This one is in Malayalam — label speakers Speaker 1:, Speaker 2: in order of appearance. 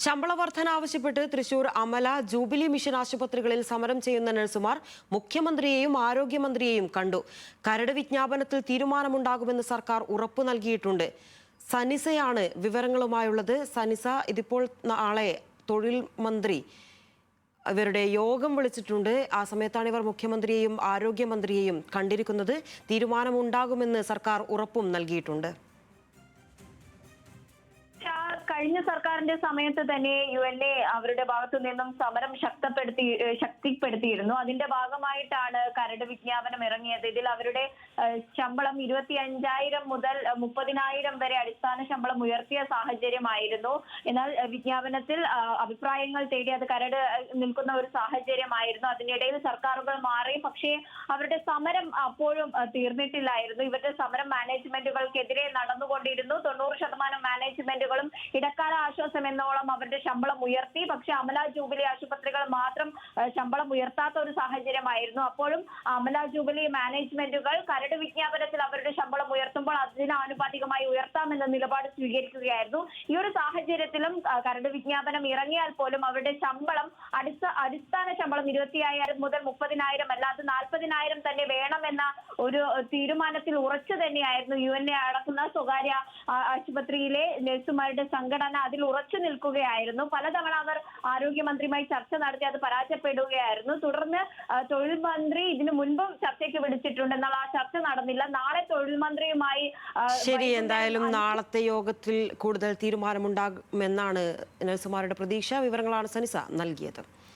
Speaker 1: ശമ്പള വർധന ആവശ്യപ്പെട്ട് തൃശൂർ അമല ജൂബിലി മിഷൻ ആശുപത്രികളിൽ സമരം ചെയ്യുന്ന നഴ്സുമാർ മുഖ്യമന്ത്രിയെയും ആരോഗ്യമന്ത്രിയെയും കണ്ടു. കരട് വിജ്ഞാപനത്തിൽ തീരുമാനമുണ്ടാകുമെന്ന് സർക്കാർ ഉറപ്പു നൽകിയിട്ടുണ്ട്. സനിസയാണ് വിവരങ്ങളുമായുള്ളത്. സനിസ, ഇതിപ്പോൾ നാളെ തൊഴിൽ മന്ത്രി ഇവരുടെ യോഗം വിളിച്ചിട്ടുണ്ട്. ആ സമയത്താണ് ഇവർ മുഖ്യമന്ത്രിയെയും ആരോഗ്യമന്ത്രിയെയും കണ്ടിരിക്കുന്നത്. തീരുമാനമുണ്ടാകുമെന്ന് സർക്കാർ ഉറപ്പും നൽകിയിട്ടുണ്ട്.
Speaker 2: കഴിഞ്ഞ സർക്കാരിന്റെ സമയത്ത് തന്നെ UNA അവരുടെ ഭാഗത്തു നിന്നും സമരം ശക്തിപ്പെടുത്തിയിരുന്നു. അതിന്റെ ഭാഗമായിട്ടാണ് കരട് വിജ്ഞാപനം ഇറങ്ങിയത്. ഇതിൽ അവരുടെ ശമ്പളം 25,000 മുതൽ 30,000 വരെ അടിസ്ഥാന ശമ്പളം ഉയർത്തിയ സാഹചര്യമായിരുന്നു. എന്നാൽ വിജ്ഞാപനത്തിൽ അഭിപ്രായങ്ങൾ തേടി അത് കരട് നിൽക്കുന്ന ഒരു സാഹചര്യമായിരുന്നു. അതിനിടയിൽ സർക്കാരുകൾ മാറി, പക്ഷേ അവരുടെ സമരം അപ്പോഴും തീർന്നിട്ടില്ലായിരുന്നു. ഇവരുടെ സമരം മാനേജ്മെന്റുകൾക്കെതിരെ നടന്നുകൊണ്ടിരുന്നു. 90% മാനേജ്മെന്റുകളും ഇടക്കാല ആശ്വാസം എന്നോളം അവരുടെ ശമ്പളം ഉയർത്തി. പക്ഷെ അമല ജൂബിലി ആശുപത്രികൾ മാത്രം ശമ്പളം ഉയർത്താത്ത ഒരു സാഹചര്യമായിരുന്നു. അപ്പോഴും അമല ജൂബിലി മാനേജ്മെന്റുകൾ കരട് വിജ്ഞാപനത്തിൽ അവരുടെ ശമ്പളം ഉയർത്തുമ്പോൾ അതിന് ആനുപാതികമായി ഉയർത്താമെന്ന നിലപാട് സ്വീകരിക്കുകയായിരുന്നു. ഈ ഒരു സാഹചര്യത്തിലും കരട് വിജ്ഞാപനം ഇറങ്ങിയാൽ പോലും അവരുടെ ശമ്പളം അടിസ്ഥാന ശമ്പളം 25,000 മുതൽ 30,000 അല്ലാതെ 40,000 തന്നെ വേണമെന്ന ഒരു തീരുമാനത്തിൽ ഉറച്ചു തന്നെയായിരുന്നു UNA അടക്കുന്ന സ്വകാര്യ ആശുപത്രിയിലെ നഴ്സുമാരുടെ സംഘടന. അതിൽ ഉറച്ചു നിൽക്കുകയായിരുന്നു. പലതവണ അവർ ആരോഗ്യമന്ത്രിയുമായി ചർച്ച നടത്തി അത് പരാജയപ്പെടുകയായിരുന്നു. തുടർന്ന് തൊഴിൽ മന്ത്രി ഇതിനു മുൻപും ചർച്ചയ്ക്ക് വിളിച്ചിട്ടുണ്ട്. എന്നാൽ ആ ചർച്ച നടന്നില്ല. നാളെ തൊഴിൽ മന്ത്രിയുമായി
Speaker 1: ശരി, എന്തായാലും നാളത്തെ യോഗത്തിൽ കൂടുതൽ തീരുമാനമുണ്ടാകുമെന്നാണ് നഴ്സുമാരുടെ പ്രതീക്ഷ. വിവരങ്ങളാണ് സനിസ നൽകിയത്.